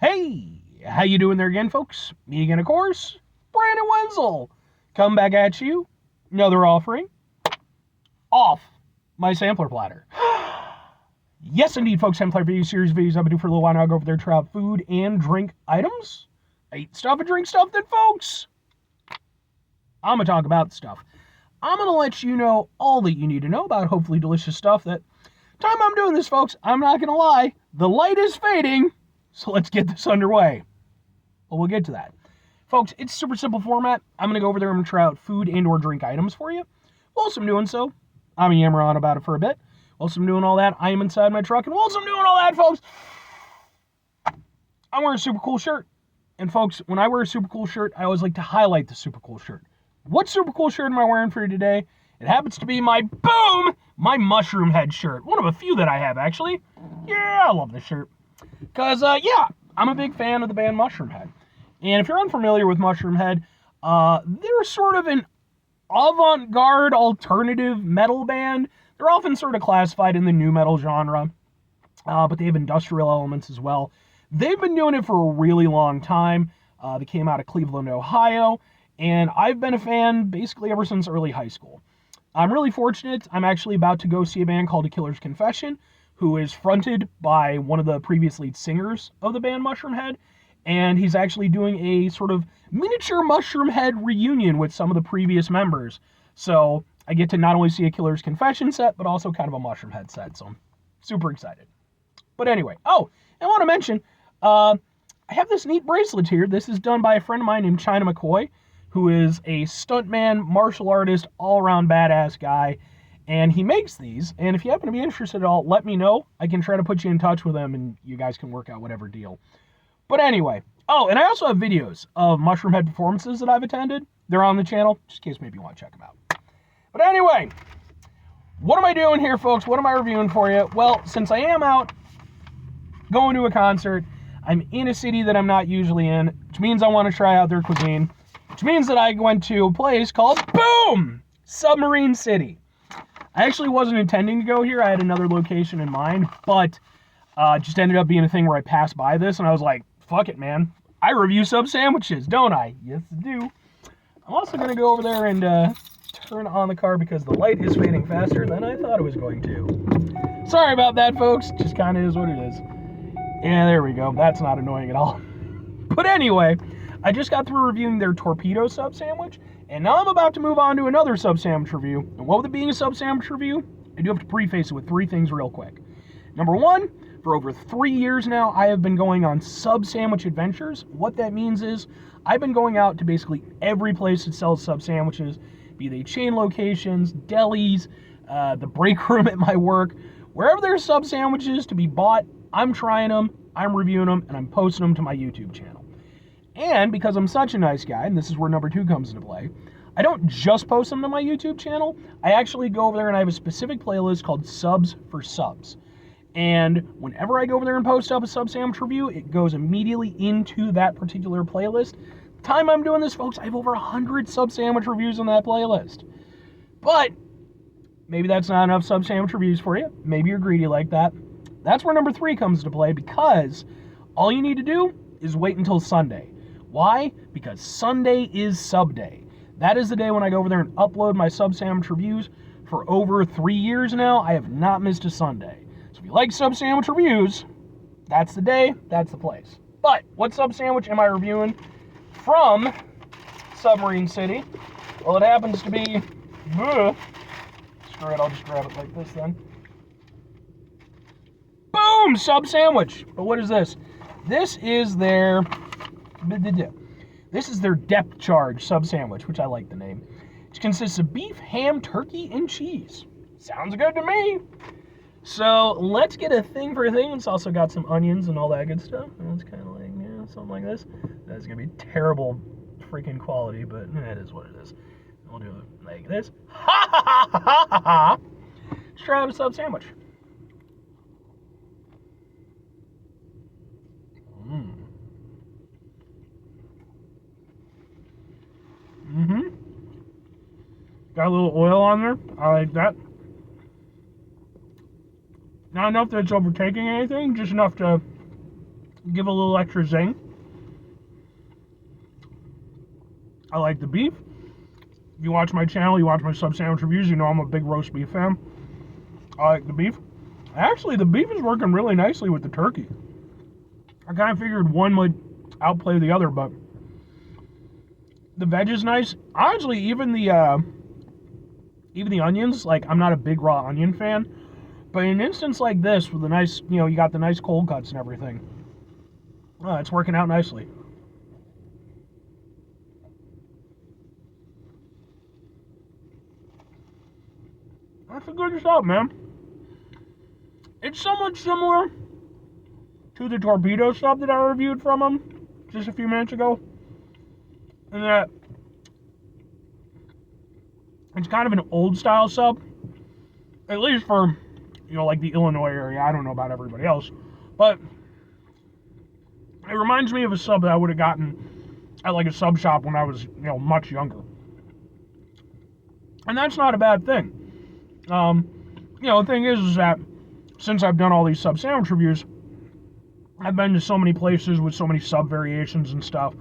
Hey, how you doing there again, folks? Me again, of course, Brandon Wenzel. Come back at you. Another offering. Off my sampler platter. Yes, indeed, folks. Sampler video series videos I've been doing for a little while now. I go over there to try out food and drink items. I eat stuff and drink stuff, then, folks, I'm going to talk about stuff. I'm going to let you know all that you need to know about hopefully delicious stuff that time I'm doing this, folks, I'm not going to lie, the light is fading. So let's get this underway. Well, we'll get to that. Folks, it's super simple format. I'm going to go over there and try out food and or drink items for you. Whilst I'm doing so, I'm yammer on about it for a bit. Whilst I'm doing all that, I am inside my truck. And whilst I'm doing all that, folks, I'm wearing a super cool shirt. And folks, when I wear a super cool shirt, I always like to highlight the super cool shirt. What super cool shirt am I wearing for you today? It happens to be my mushroom head shirt. One of a few that I have, actually. Yeah, I love this shirt. Because, yeah, I'm a big fan of the band Mushroom Head. And if you're unfamiliar with Mushroom Head, they're sort of an avant-garde alternative metal band. They're often sort of classified in the nu metal genre, but they have industrial elements as well. They've been doing it for a really long time. They came out of Cleveland, Ohio, and I've been a fan basically ever since early high school. I'm really fortunate. I'm actually about to go see a band called A Killer's Confession, who is fronted by one of the previous lead singers of the band Mushroom Head, and he's actually doing a sort of miniature Mushroom Head reunion with some of the previous members. So I get to not only see A Killer's Confession set, but also kind of a Mushroom Head set, so I'm super excited. But anyway, I want to mention, I have this neat bracelet here. This is done by a friend of mine named China McCoy, who is a stuntman, martial artist, all-around badass guy. And he makes these, and if you happen to be interested at all, let me know. I can try to put you in touch with him, and you guys can work out whatever deal. But anyway, and I also have videos of Mushroom Head performances that I've attended. They're on the channel, just in case maybe you want to check them out. But anyway, what am I doing here, folks? What am I reviewing for you? Well, since I am out going to a concert, I'm in a city that I'm not usually in, which means I want to try out their cuisine, which means that I went to a place called, Submarine City. I actually wasn't intending to go here. I had another location in mind, but just ended up being a thing where I passed by this, and I was like, fuck it, man. I review sub sandwiches, don't I? Yes, I do. I'm also going to go over there and turn on the car because the light is fading faster than I thought it was going to. Sorry about that, folks. Just kind of is what it is. Yeah, there we go. That's not annoying at all. But anyway, I just got through reviewing their torpedo sub sandwich, and now I'm about to move on to another sub sandwich review. And what with it being a sub sandwich review, I do have to preface it with three things real quick. Number one, for over 3 years now, I have been going on sub sandwich adventures. What that means is I've been going out to basically every place that sells sub sandwiches, be they chain locations, delis, the break room at my work. Wherever there's sub sandwiches to be bought, I'm trying them, I'm reviewing them, and I'm posting them to my YouTube channel. And because I'm such a nice guy, and this is where number two comes into play, I don't just post them to my YouTube channel. I actually go over there and I have a specific playlist called Subs for Subs. And whenever I go over there and post up a sub sandwich review, it goes immediately into that particular playlist. The time I'm doing this, folks, I have over 100 sub sandwich reviews on that playlist. But maybe that's not enough sub sandwich reviews for you. Maybe you're greedy like that. That's where number three comes into play, because all you need to do is wait until Sunday. Why? Because Sunday is SUBday. That is the day when I go over there and upload my sub sandwich reviews. For over 3 years now, I have not missed a Sunday. So if you like sub sandwich reviews, that's the day, that's the place. But what sub sandwich am I reviewing from Submarine City? Well, it happens to be, screw it, I'll just grab it like this then. Boom, sub sandwich. But what is this? This is their depth charge sub sandwich, which I like the name, which consists of beef, ham, turkey, and cheese. Sounds good to me. So let's get a thing for a thing. It's also got some onions and all that good stuff. And it's kind of like, something like this. That's going to be terrible freaking quality, but it is what it is. We'll do it like this. Ha ha ha ha ha ha. Let's try out a sub sandwich. Got a little oil on there. I like that. Not enough that it's overtaking anything, just enough to Give a little extra zing. I like the beef. If you watch my channel, you watch my sub sandwich reviews, you know I'm a big roast beef fan. I like the beef. Actually, the beef is working really nicely with the turkey. I kind of figured one would outplay the other, but the veg is nice. Honestly, even the onions, like, I'm not a big raw onion fan, but in an instance like this, with the nice, you got the nice cold cuts and everything, it's working out nicely. That's a good stuff, man. It's somewhat similar to the torpedo sub that I reviewed from them just a few minutes ago. And that it's kind of an old style sub, at least for, like the Illinois area. I don't know about everybody else, but it reminds me of a sub that I would have gotten at like a sub shop when I was, much younger. And that's not a bad thing. The thing is that since I've done all these sub sandwich reviews, I've been to so many places with so many sub variations and stuff.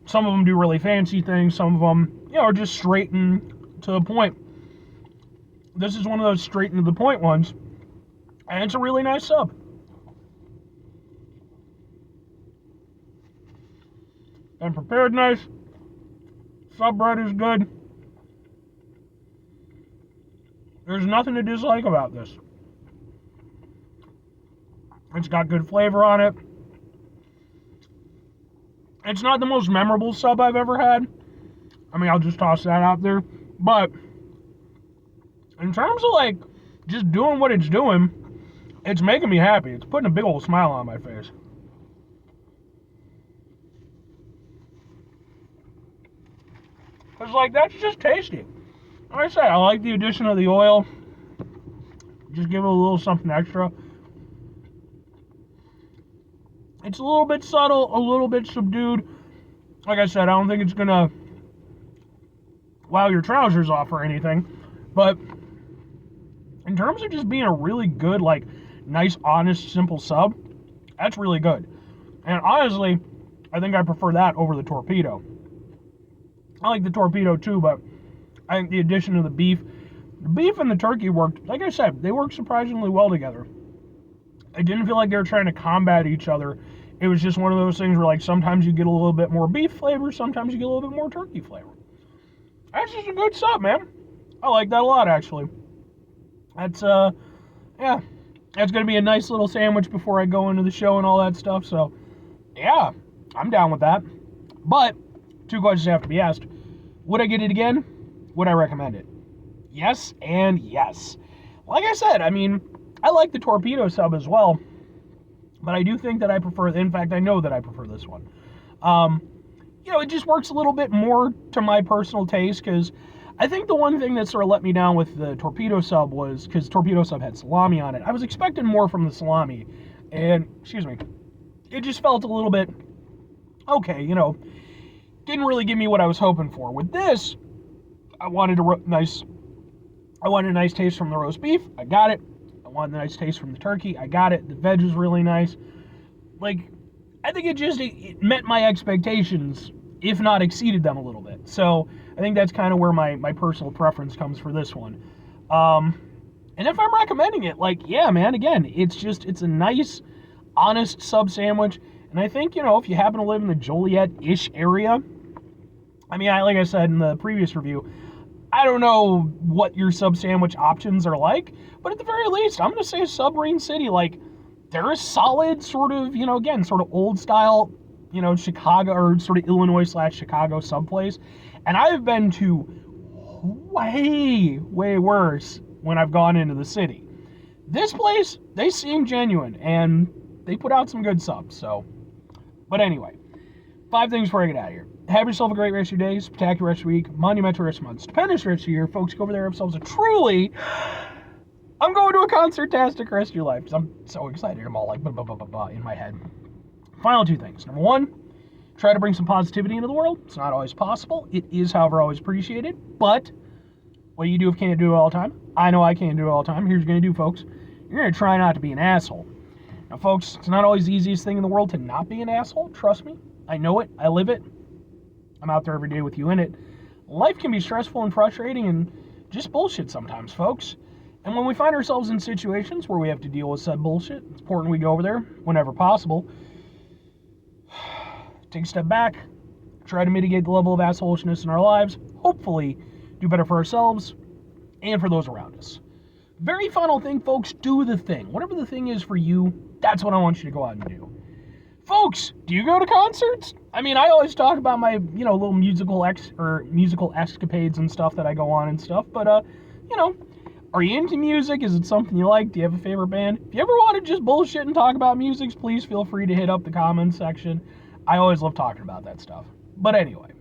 Some of them do really fancy things. Some of them, are just straight and to the point. This is one of those straight and to the point ones, and it's a really nice sub. And prepared nice. Sub bread is good. There's nothing to dislike about this. It's got good flavor on it. It's not the most memorable sub I've ever had. I mean, I'll just toss that out there. But in terms of, like, just doing what it's doing, it's making me happy. It's putting a big old smile on my face. Because, like, that's just tasty. Like I said, I like the addition of the oil. Just give it a little something extra. It's a little bit subtle, a little bit subdued. Like I said, I don't think it's going to wow your trousers off or anything. But in terms of just being a really good, like, nice, honest, simple sub, that's really good. And honestly, I think I prefer that over the torpedo. I like the torpedo too, but I think the addition of the beef and the turkey worked, like I said, they worked surprisingly well together. I didn't feel like they were trying to combat each other. It was just one of those things where, like, sometimes you get a little bit more beef flavor, sometimes you get a little bit more turkey flavor. That's just a good sub, man. I like that a lot, actually. That's, yeah. That's going to be a nice little sandwich before I go into the show and all that stuff, so, yeah, I'm down with that. But, 2 questions have to be asked. Would I get it again? Would I recommend it? Yes and yes. Like I said, I mean, I like the torpedo sub as well, but I do think that I prefer, in fact, I know that I prefer this one. It just works a little bit more to my personal taste, because I think the one thing that sort of let me down with the torpedo sub was, because torpedo sub had salami on it, I was expecting more from the salami, and, it just felt a little bit, okay, didn't really give me what I was hoping for. With this, I wanted a nice taste from the roast beef. I got it. I wanted a nice taste from the turkey. I got it. The veg was really nice. Like, I think it met my expectations, if not exceeded them a little bit. So I think that's kind of where my personal preference comes for this one. And if I'm recommending it, like, yeah, man, again, it's a nice, honest sub sandwich. And I think, if you happen to live in the Joliet-ish area, I mean, like I said in the previous review, I don't know what your sub sandwich options are like, but at the very least, I'm going to say Submarine City, like, they're a solid sort of, again, sort of old style, Chicago, or sort of Illinois/Chicago sub place. And I've been to way, way worse when I've gone into the city. This place, they seem genuine, and they put out some good subs, so. But anyway, 5 things before I get out of here. Have yourself a great rest of your day, spectacular rest of your week, monumental rest of your month, stupendous rest of your year. Folks, go over there, have yourselves a truly, I'm going to a concert-tastic rest of your life, because I'm so excited. I'm all like, in my head. Final 2 things. Number 1, try to bring some positivity into the world. It's not always possible. It is, however, always appreciated. But what you do if you can't do it all the time, I know I can't do it all the time. Here's what you're going to do, folks. You're going to try not to be an asshole. Now, folks, it's not always the easiest thing in the world to not be an asshole. Trust me. I know it. I live it. I'm out there every day with you in it. Life can be stressful and frustrating and just bullshit sometimes, folks. And when we find ourselves in situations where we have to deal with said bullshit, it's important we go over there whenever possible. Take a step back, try to mitigate the level of assholishness in our lives, hopefully do better for ourselves and for those around us. Very final thing, folks, do the thing. Whatever the thing is for you, that's what I want you to go out and do. Folks, do you go to concerts? I mean, I always talk about my, little musical escapades and stuff that I go on and stuff, but, are you into music? Is it something you like? Do you have a favorite band? If you ever want to just bullshit and talk about music, please feel free to hit up the comments section. I always love talking about that stuff. But anyway,